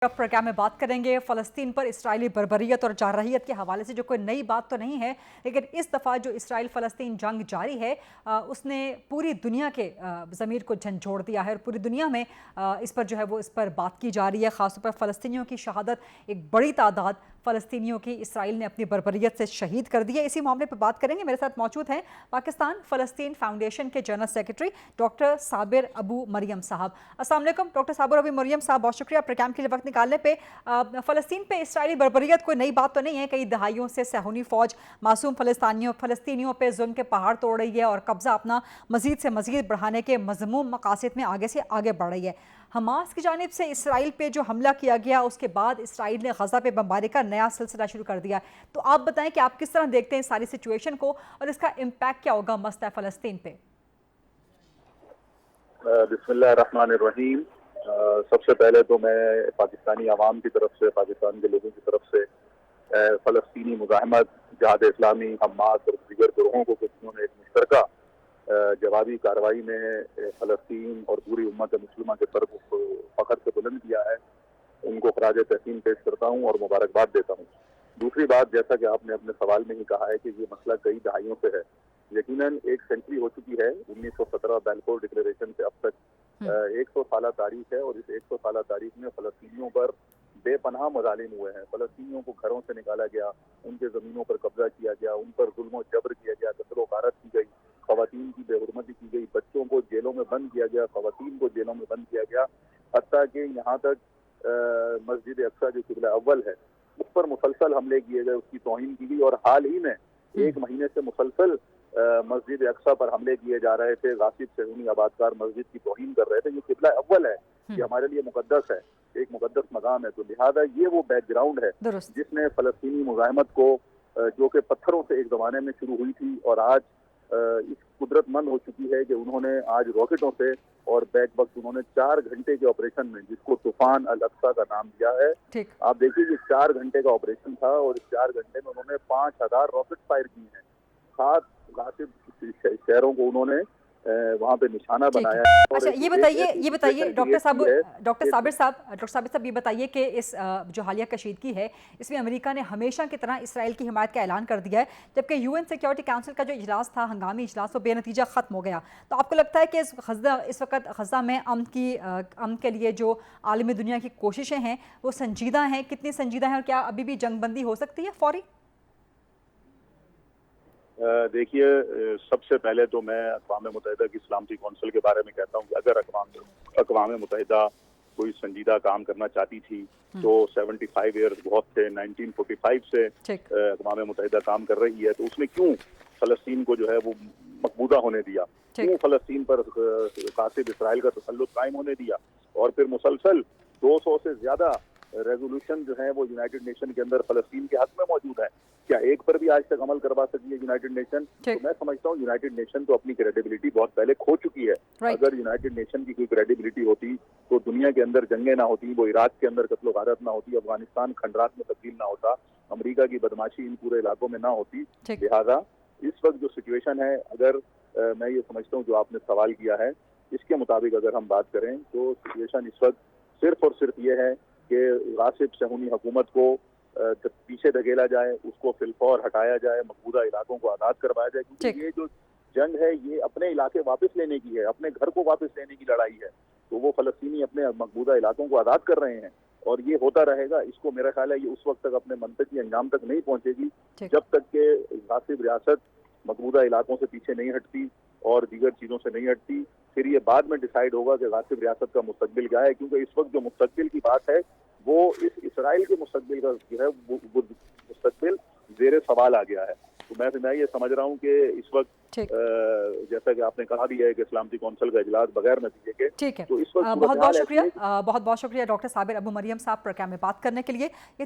अब प्रोग्राम में बात करेंगे फ़लस्तीन पर इस्राएली बर्बरियत और जारहियत के हवाले से, जो कोई नई बात तो नहीं है, लेकिन इस दफ़ा जो इसराइल फ़लस्तीन जंग जारी है उसने पूरी दुनिया के ज़मीर को झंझोड़ दिया है और पूरी दुनिया में इस पर जो है वो इस पर बात की जा रही है। ख़ासतौर पर फ़लस्तीनियों की शहादत, एक बड़ी तादाद फ़लस्तीनियों की इसराइल ने अपनी बर्बरियत से शहीद कर दी है। इसी मामले पर बात करेंगे। मेरे साथ मौजूद हैं पाकिस्तान फ़लस्तीन फाउंडेशन के general secretary doctor Sabir Abu Maryam साहब। अस्सलाम वालेकुम डॉक्टर साबिर अबू मरियम साहब, बहुत शुक्रिया प्रोग्राम के लिए वक्त निकालने पे। फ़लस्तीन पे इसराइली बर्बरियत कोई नई बात तो नहीं है। कई दहाइयों से सहूनी फ़ौज मासूम फ़लस्तीनियों पे जुल्म के पहाड़ तोड़ रही है और कब्ज़ा अपना मज़ीद से मज़ीद बढ़ाने के मज़मूम मकासद में आगे से आगे बढ़ रही है। हमास की जानिब से इसराइल पे जो हमला किया गया, उसके बाद इसराइल ने गज़ा पे बमबारी का नया सिलसिला शुरू कर दिया। तो आप बताएं कि आप किस तरह देखते हैं सारी सिचुएशन को और इसका इम्पैक्ट क्या होगा मसला फ़लस्तीन पे? बिस्मिल्लाहिर्रहमानिर्रहीम। सबसे पहले तो मैं पाकिस्तानी अवाम की तरफ से, पाकिस्तान के लोगों की तरफ से फ़लस्तीनी मुज़ाहमत, जहाद इस्लामी, हमास और दीगर ग्रोहों को उन्होंने एक मुश्तरका जवाबी कार्रवाई में फ़लस्तीन और पूरी उम्मत मुस्लिमा के सर को फ़ख्र से बुलंद किया है, उनको खराज तहसीन पेश करता हूँ और मुबारकबाद देता हूँ। दूसरी बात, जैसा कि आपने अपने सवाल में ही कहा है कि ये मसला कई दहाइयों से है, यकीनन एक सेंचुरी हो चुकी है 1917 बैलफोर डिक्लेरेशन से अब तक 100 साल तारीख है और इस 100 साल तारीख में फ़लस्तीनियों पर बेपनाह मजालिम हुए हैं। फ़लस्तीनियों को घरों से निकाला गया, उनके ज़मीनों पर कब्जा किया गया, उन पर जुल्म जबर किया गया, कत्ल गारत की गई, ख़वातीन की बेहुरमती की गई, बच्चों को जेलों में बंद किया गया, ख़वातीन को जेलों में बंद किया गया, हत्ता कि यहाँ तक मस्जिद अक्सा जो क़िबला अव्वल है उस पर मुसलसल हमले किए गए, उसकी तौहीन की गई। और हाल ही में 1 महीने से मुसलसल मस्जिद अक्सा पर हमले किए जा रहे थे। गासिब सहूनी आबादकार मस्जिद की तौहीन कर रहे थे। ये क़िबला अव्वल है, ये हमारे लिए मुकद्दस है, एक मुकद्दस मकाम है। तो लिहाजा ये वो बैकग्राउंड है जिसने फ़लस्तीनी मुज़ाहमत को, जो कि पत्थरों से एक ज़माने में शुरू हुई थी और आज इस कुदरतमंद हो चुकी है कि उन्होंने आज रॉकेटों से और बैक वक्त उन्होंने 4 घंटे के ऑपरेशन में, जिसको तूफान अल अक्सा का नाम दिया है, आप देखिए ये 4 घंटे का ऑपरेशन था और इस 4 घंटे में उन्होंने 5000 रॉकेट फायर किए हैं। 7 गासिब शहरों को उन्होंने वहाँ पे निशाना बनाया है। अच्छा, ये बताइए डॉक्टर साबिर साहब, ये बताइए कि इस जो हालिया कशीदगी है, इसमें अमेरिका ने हमेशा की तरह इसराइल की हिमायत का ऐलान कर दिया है, जबकि यूएन सिक्योरिटी काउंसिल का जो इजलास था, हंगामी इजलास, वो बेनतीजा ख़त्म हो गया। तो आपको लगता है कि इस वक्त गज़ा में अमन के लिए जो आलमी दुनिया की कोशिशें हैं वो संजीदा हैं? कितनी संजीदा हैं और क्या अभी भी जंगबंदी हो सकती है फौरी? देखिए, सबसे पहले तो मैं अक़वाम मुत्तहिदा की सलामती कौंसिल के बारे में कहता हूँ कि अगर अक़वाम मुत्तहिदा कोई संजीदा काम करना चाहती थी तो 75 ईयर्स बहुत थे, 1945 से अक़वाम मुत्तहिदा काम कर रही है, तो उसने क्यों फ़लस्तीन को जो है वो मकबूजा होने दिया, क्यों फ़लस्तीन पर कासिब इसराइल का तसल्लुत कायम होने दिया? और फिर मुसलसल 200 से ज़्यादा रेजोल्यूशन जो है वो यूनाइटेड नेशन के अंदर फ़लस्तीन के हक में मौजूद है। क्या एक पर भी आज तक अमल करवा सकी है यूनाइटेड नेशन? तो मैं समझता हूँ यूनाइटेड नेशन तो अपनी क्रेडिबिलिटी बहुत पहले खो चुकी है। अगर यूनाइटेड नेशन की कोई क्रेडिबिलिटी होती तो दुनिया के अंदर जंगें ना होती, वो इराक के अंदर कत्ल गारत ना होती, अफगानिस्तान खंडरात में तब्दील ना होता, अमरीका की बदमाशी इन पूरे इलाकों में ना होती। लिहाजा इस वक्त जो सिचुएशन है, अगर मैं ये समझता हूँ जो आपने सवाल किया है, इसके मुताबिक अगर हम बात करें तो सिचुएशन इस वक्त सिर्फ और सिर्फ ये है कि गासिब सहूनी हुकूमत को पीछे धकेला जाए, उसको फिलफौर हटाया जाए, मकबूजा इलाकों को आज़ाद करवाया जाए, क्योंकि ये जो जंग है ये अपने इलाके वापस लेने की है, अपने घर को वापस लेने की लड़ाई है। तो वो फ़लस्तीनी अपने मकबूजा इलाकों को आज़ाद कर रहे हैं और ये होता रहेगा। इसको मेरा ख्याल है ये उस वक्त तक अपने मंतकी अंजाम तक नहीं पहुंचेगी जब तक के गासिब रियासत मकबूजा इलाकों से पीछे नहीं हटती और दीगर चीज़ों से नहीं हटती। फिर ये बाद में डिसाइड होगा कि गासिब रियासत का मुस्तकबिल क्या है, क्योंकि इस वक्त जो मुस्तकबिल की बात है वो इस इसराइल के मुस्तकबिल का जो है वो मुस्तकबिल ज़ेरे सवाल आ गया है। तो मैं ये समझ रहा हूँ कि इस वक्त जैसा कि आपने कहा भी है कि सलामती कौंसिल का इजलास बगैर नतीजे के, ठीक है। तो इस वक्त बहुत बहुत शुक्रिया डॉक्टर साबिर अबू मरियम साहब प्रोग्राम में बात करने के लिए।